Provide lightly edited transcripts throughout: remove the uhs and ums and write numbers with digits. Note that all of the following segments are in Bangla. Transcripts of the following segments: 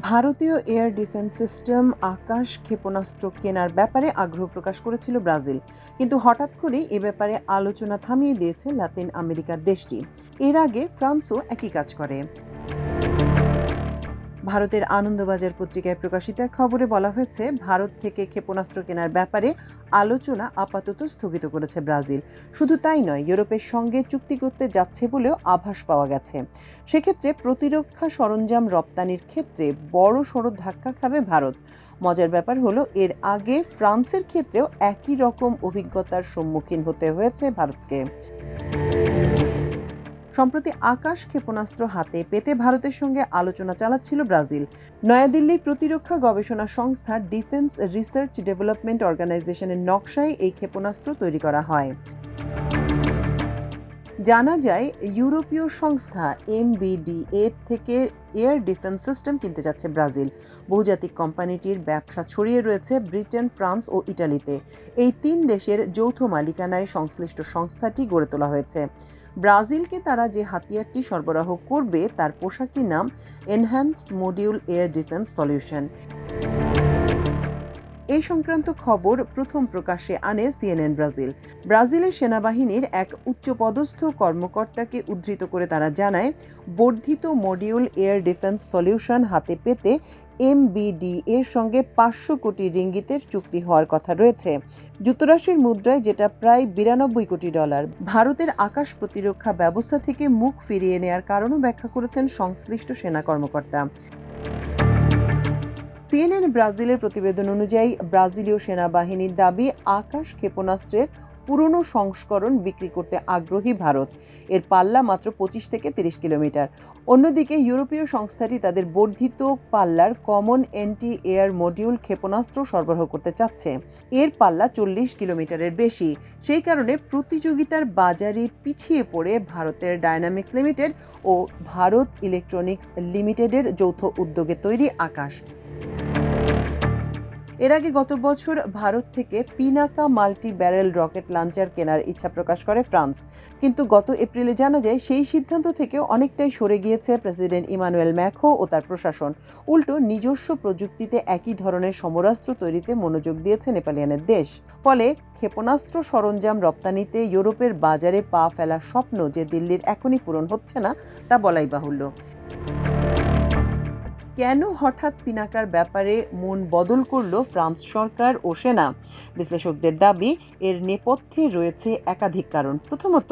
ভারতীয় এয়ার ডিফেন্স সিস্টেম আকাশ ক্ষেপণাস্ত্র কেনার ব্যাপারে আগ্রহ প্রকাশ করেছিল ব্রাজিল, কিন্তু হঠাৎ করেই এ ব্যাপারে আলোচনা থামিয়ে দিয়েছে লাতিন আমেরিকার দেশটি। এর আগে ফ্রান্সও একই কাজ করে। ভারতের আনন্দবাজার পত্রিকায় প্রকাশিত এক খবরে বলা হয়েছে, ভারত থেকে ক্ষেপণাস্ত্র কেনার ব্যাপারে আলোচনা আপাতত স্থগিত করেছে ব্রাজিল। শুধু তাই নয়, ইউরোপের সঙ্গে চুক্তি করতে যাচ্ছে বলেও আভাস পাওয়া গেছে। সেক্ষেত্রে প্রতিরক্ষা সরঞ্জাম রপ্তানির ক্ষেত্রে বড় সড় ধাক্কা খাবে ভারত। মজার ব্যাপার হলো, এর আগে ফ্রান্সের ক্ষেত্রেও একই রকম অভিজ্ঞতার সম্মুখীন হতে হয়েছে ভারতকে। সম্প্রতি আকাশ ক্ষেপণাস্ত্র হাতে পেতে ভারতের সঙ্গে আলোচনা চালাচ্ছিল ব্রাজিল। নয়াদিল্লির প্রতিরক্ষা গবেষণা সংস্থা ডিফেন্স রিসার্চ ডেভেলপমেন্ট অর্গানাইজেশনের নকশায় এই ক্ষেপণাস্ত্র তৈরি করা হয়। জানা যায়, ইউরোপীয় সংস্থা MBDA থেকে এয়ার ডিফেন্স সিস্টেম কিনতে যাচ্ছে ব্রাজিল। বহুজাতিক কোম্পানিটির ব্যবসা ছড়িয়ে রয়েছে ব্রিটেন, ফ্রান্স ও ইটালিতে। এই তিন দেশের যৌথ মালিকানায় সংশ্লিষ্ট সংস্থাটি গড়ে তোলা হয়েছে। ব্রাজিলকে তারা যে হাতিয়ারটি সরবরাহ করবে তার পোশাকি নাম enhanced module air defence solution. এই সংক্রান্ত খবর প্রথম প্রকাশ্যে আনে CNN ব্রাজিল। ব্রাজিলের সেনাবাহিনীর এক উচ্চপদস্থ কর্মকর্তাকে উদ্ধৃত করে তারা জানায়, বর্ধিত মডিউল এয়ার ডিফেন্স সলিউশন হাতে পেতে MBDA এর সঙ্গে 500 কোটি রিঙ্গিতের চুক্তি হওয়ার কথা রয়েছে, যুক্তরাষ্ট্রের মুদ্রায় যেটা প্রায় $92 কোটি। ভারতের আকাশ প্রতিরক্ষা ব্যবস্থা থেকে মুখ ফিরিয়ে নেয়ার কারণও ব্যাখ্যা করেছেন সংশ্লিষ্ট সেনা কর্মকর্তা। CNN ব্রাজিলের প্রতিবেদন অনুযায়ী, ব্রাজিলীয় সেনাবাহিনীর দাবি, আকাশ ক্ষেপণাস্ত্রের পুরনো সংস্করণ বিক্রি করতে আগ্রহী ভারত। এর পাল্লা মাত্র 25 থেকে 30 কিলোমিটার। অন্যদিকে ইউরোপীয় সংস্থাটি তাদের বর্ধিত পাল্লার কমন অ্যান্টি এয়ার মডিউল ক্ষেপণাস্ত্র সরবরাহ করতে চাচ্ছে। এর পাল্লা 40 কিলোমিটারের বেশি। সেই কারণে প্রতিযোগিতার বাজারে পিছিয়ে পড়ে ভারতের ডায়নামিক্স লিমিটেড ও ভারত ইলেকট্রনিক্স লিমিটেডের যৌথ উদ্যোগে তৈরি আকাশ। এর আগে গত বছর ভারত থেকে Pinaka multi barrel rocket launcher কেনার ইচ্ছা প্রকাশ করে ফ্রান্স, কিন্তু গত এপ্রিলে জানা যায় সেই সিদ্ধান্ত থেকেও অনেকটাই সরে গিয়েছে প্রেসিডেন্ট ইমানুয়েল ম্যাখো ও তার প্রশাসন। উল্টো নিজস্ব প্রযুক্তিতে একই ধরনের সমরাস্ত্র তৈরিতে মনোযোগ দিয়েছে নেপালিয়ানের দেশ। ফলে ক্ষেপণাস্ত্র সরঞ্জাম রপ্তানিতে ইউরোপের বাজারে পা ফেলার স্বপ্ন যে দিল্লির এখনই পূরণ হচ্ছে না, তা বলাই বাহুল্য। কেন হঠাৎ পিনাকার ব্যাপারে মন বদল করল ফ্রান্স সরকার ও সেনা? বিশ্লেষকদের দাবি, এর নেপথ্যে রয়েছে একাধিক কারণ। প্রথমত,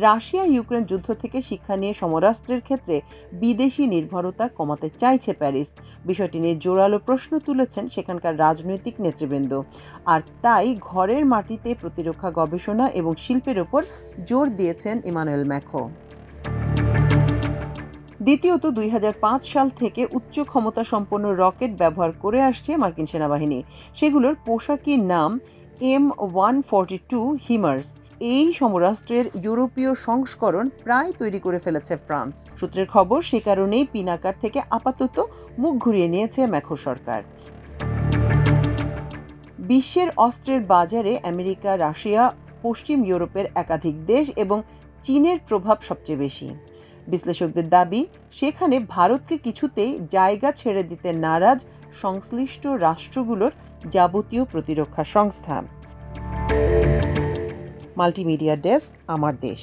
রাশিয়া ইউক্রেন যুদ্ধ থেকে শিক্ষা নিয়ে সমরাস্ত্রের ক্ষেত্রে বিদেশি নির্ভরতা কমাতে চাইছে প্যারিস। বিষয়টি নিয়ে জোরালো প্রশ্ন তুলেছেন সেখানকার রাজনৈতিক নেতৃবৃন্দ। আর তাই ঘরের মাটিতে প্রতিরক্ষা গবেষণা এবং শিল্পের ওপর জোর দিয়েছেন ইমানুয়েল ম্যাখো। দ্বিতীয়ত, 2005 সাল থেকে উচ্চ ক্ষমতা সম্পন্ন রকেট ব্যবহার করে আসছে মার্কিন সেনাবাহিনী। সেগুলোর পোশাকি নাম M142 হিমার্স। এই সমরাস্ত্রের ইউরোপীয় সংস্করণ প্রায় তৈরি করে ফেলেছে ফ্রান্স। সূত্রের খবর, সে কারণেই পিনাকার থেকে আপাতত মুখ ঘুরিয়ে নিয়েছে ম্যাখো সরকার। বিশ্বের অস্ত্রের বাজারে আমেরিকা, রাশিয়া, পশ্চিম ইউরোপের একাধিক দেশ এবং চীনের প্রভাব সবচেয়ে বেশি। বিশ্লেষকদের দাবি, সেখানে ভারতকে কিছুতেই জায়গা ছেড়ে দিতে নারাজ সংশ্লিষ্ট রাষ্ট্রগুলোর যাবতীয় প্রতিরক্ষা সংস্থা। মাল্টিমিডিয়া ডেস্ক, আমার দেশ।